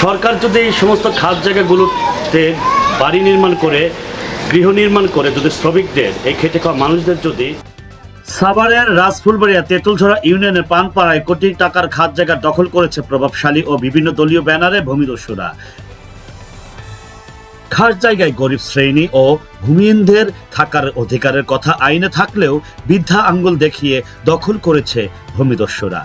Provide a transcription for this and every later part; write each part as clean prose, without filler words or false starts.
সরকার যদি এই সমস্ত খাস জায়গাগুলোতে বাড়ি নির্মাণ করে, গৃহ নির্মাণ করে, যদি শ্রমিকদের, এই খেটে খাওয়া মানুষদের যদি সাভারের রাজফুলবাড়িয়া তেঁতুলঝরা ইউনিয়নের পানপাড়ায় কোটি টাকার খাস জায়গা দখল করেছে প্রভাবশালী ও বিভিন্ন দলীয় ব্যানারে ভূমিদস্যুরা। খাস জায়গায় গরিব শ্রেণী ও ভূমিহীনদের থাকার অধিকারের কথা আইনে থাকলেও বৃদ্ধা আঙ্গুল দেখিয়ে দখল করেছে ভূমিদস্যুরা।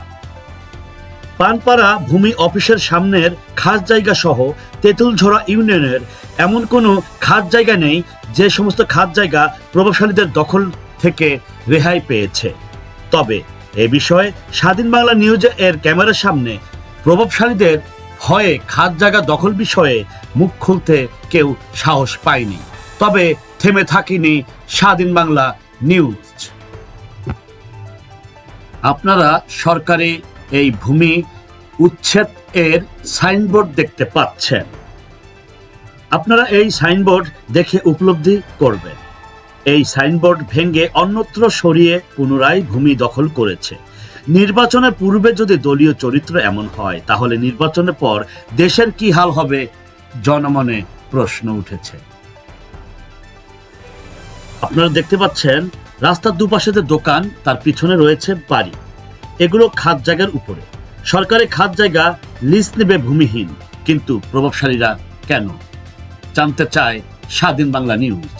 পানপাড়া ভূমি অফিসের সামনের খাস জায়গা সহ তেঁতুলঝরা ইউনিয়নের এমন কোনো খাস জায়গা নেই যে সমস্ত খাস জায়গা প্রভাবশালীদের দখল থেকে রেহাই পেয়েছে। তবে এ বিষয়ে স্বাধীন বাংলা নিউজ এর ক্যামেরার সামনে প্রভাবশালীদের ভয়ে খাস জায়গা দখল বিষয়ে মুখ খুলতে কেউ সাহস পায়নি। তবে থেমে থাকেনি স্বাধীন বাংলা নিউজ। আপনারা সরকারি এই ভূমি উচ্ছেদ এর সাইনবোর্ড দেখতে পাচ্ছেন। আপনারা এই সাইনবোর্ড দেখে উপলব্ধি করবেন, এই সাইনবোর্ড ভেঙে অন্যত্র সরিয়ে পুনরায় ভূমি দখল করেছে। নির্বাচনের পূর্বে যদি দলীয় চরিত্র এমন হয়, তাহলে নির্বাচনের পর দেশের কি হাল হবে জনমনে প্রশ্ন উঠেছে। আপনারা দেখতে পাচ্ছেন রাস্তার দুপাশে যে দোকান, তার পিছনে রয়েছে বাড়ি। এগুলো খাস জায়গার উপরে। সরকারি খাস জায়গা লিজ নেবে ভূমিহীন, কিন্তু প্রভাবশালীরা কেন? জানতে চায় স্বাধীন বাংলা নিউজ।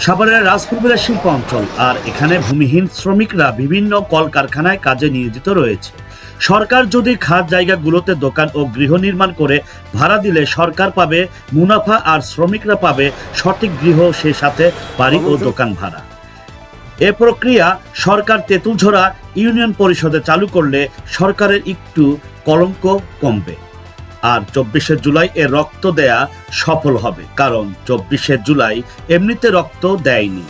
সাভারের রাজফুলবাড়িয়া শিল্প অঞ্চল, আর এখানে ভূমিহীন শ্রমিকরা বিভিন্ন কলকারখানায় কাজে নিয়োজিত রয়েছে। সরকার যদি খাস জায়গাগুলোতে দোকান ও গৃহ নির্মাণ করে ভাড়া দিলে সরকার পাবে মুনাফা, আর শ্রমিকরা পাবে সঠিক গৃহ, সে সাথে বাড়ি ও দোকান ভাড়া। এ প্রক্রিয়া সরকার তেঁতুলঝরা ইউনিয়ন পরিষদে চালু করলে সরকারের একটু কলঙ্ক কমবে। আর 24শে জুলাই এর রক্ত দেয়া সফল হবে, কারণ 24শে জুলাই এমনিতে রক্ত দেয়নি,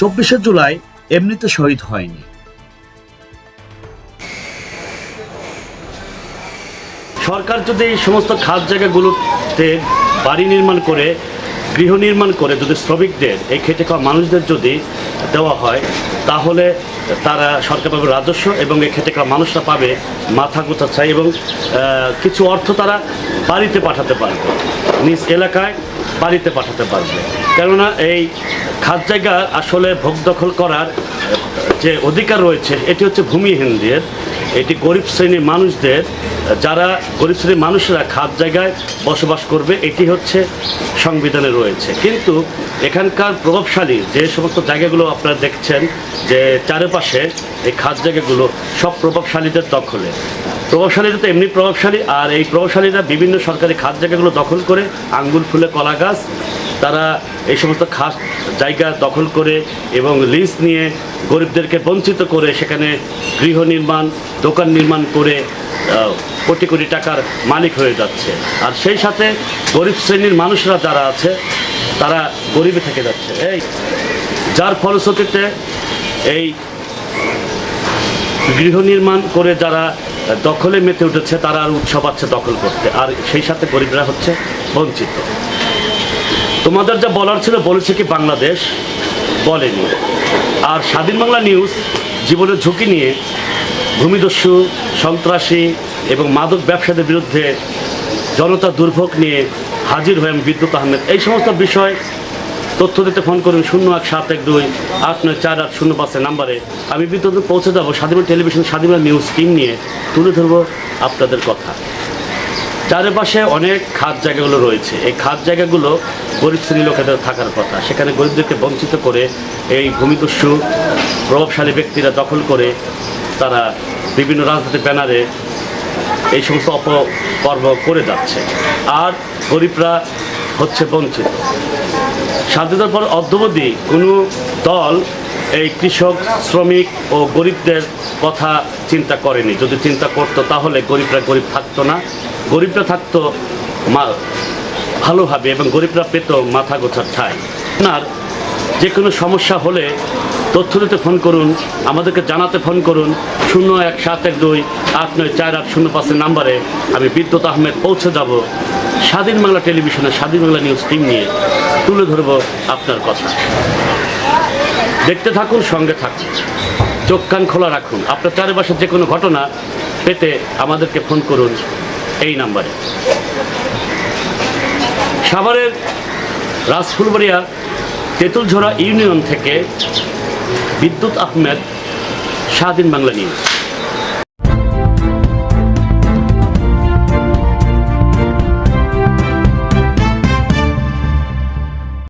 24শে জুলাই এমনিতে শহীদ হয়নি। সরকার যদি এই সমস্ত খাস জায়গাগুলোতে বাড়ি নির্মাণ করে, গৃহ নির্মাণ করে, যদি শ্রমিকদের, এই খেটে খাওয়া মানুষদের যদি দেওয়া হয়, তাহলে তারা সরকার পাবে রাজস্ব এবং এই খেটে খাওয়া মানুষরা পাবে মাথা গোছা চাই, এবং কিছু অর্থ তারা বাড়িতে পাঠাতে পারবে, নিজ এলাকায় বাড়িতে পাঠাতে পারবে। কেননা এই খাস জায়গা আসলে ভোগ দখল করার যে অধিকার রয়েছে, এটি হচ্ছে ভূমিহীনদের, এটি গরিব শ্রেণীর মানুষদের। যারা গরিব শ্রেণীর মানুষরা খাস জায়গায় বসবাস করবে, এটি হচ্ছে সংবিধানে রয়েছে। কিন্তু এখানকার প্রভাবশালী যে সমস্ত জায়গাগুলো আপনারা দেখছেন, যে চারপাশে এই খাস জায়গাগুলো সব প্রভাবশালীদের দখলে। প্রভাবশালীরা তো এমনি প্রভাবশালী, আর এই প্রভাবশালীরা বিভিন্ন সরকারি খাস জায়গাগুলো দখল করে আঙ্গুল ফুলে কলা গাছ, তারা এই সমস্ত খাস জায়গা দখল করে এবং লিজ নিয়ে গরিবদেরকে বঞ্চিত করে সেখানে গৃহ নির্মাণ, দোকান নির্মাণ করে কোটি কোটি টাকার মালিক হয়ে যাচ্ছে। আর সেই সাথে গরিব শ্রেণীর মানুষরা যারা আছে, তারা গরিবে থেকে যাচ্ছে। এই যার ফলশ্রুতিতে এই গৃহ নির্মাণ করে যারা দখলে মেতে উঠেছে, তারা আর উৎসব পাচ্ছে দখল করতে, আর সেই সাথে গরিবরা হচ্ছে বঞ্চিত। তোমাদের যা বলার ছিল বলেছে কি বাংলাদেশ? বলেনি। আর স্বাধীন বাংলা নিউজ জীবনের ঝুঁকি নিয়ে ভূমিদস্যু, সন্ত্রাসী এবং মাদক ব্যবসাদের বিরুদ্ধে জনতা দুর্ভোগ নিয়ে হাজির হয়ে আমি বিদ্যুৎ আহমেদ। এই সমস্ত বিষয় তথ্য দিতে ফোন করুন 017128948005 নাম্বারে। আমি বিদ্যুৎ পৌঁছে যাবো স্বাধীন টেলিভিশন, স্বাধীন নিউজ টিম নিয়ে তুলে ধরবো আপনাদের কথা। চারপাশে অনেক খাস জায়গাগুলো রয়েছে, এই খাস জায়গাগুলো গরিব শ্রেণীর লোকেদের থাকার কথা, সেখানে গরিবদেরকে বঞ্চিত করে এই ভূমিদস্যু প্রভাবশালী ব্যক্তিরা দখল করে তারা বিভিন্ন রাজনৈতিক ব্যানারে এই সমস্ত অপকর্ম করে যাচ্ছে, আর গরিবরা হচ্ছে বঞ্চিত। স্বাধীনতার পর অদ্যাবধি কোনো দল এই কৃষক, শ্রমিক ও গরিবদের কথা চিন্তা করেনি। যদি চিন্তা করতো তাহলে গরিবরা গরিব থাকতো না, গরিবরা থাকতো ভালোভাবে এবং গরিবরা পেত মাথা গোছার ঠাঁই। আপনার যে কোনো সমস্যা হলে তথ্য দিতে ফোন করুন, আমাদেরকে জানাতে ফোন করুন 017128948005 নাম্বারে। আমি বিদ্যুৎ আহমেদ পৌঁছে যাব স্বাধীন বাংলা টেলিভিশনের স্বাধীন বাংলা নিউজ টিম নিয়ে তুলে ধরব আপনার কথা। দেখতে থাকুন, সঙ্গে থাকুন, চোখ কান খোলা রাখুন। আপনার চারপাশের যে কোনো ঘটনা পেতে আমাদেরকে ফোন করুন এই নাম্বারে। সাভারের রাজফুলবাড়িয়া তেঁতুলঝরা ইউনিয়ন থেকে বিদ্যুৎ আহমেদ, স্বাধীন বাংলা নিউজ।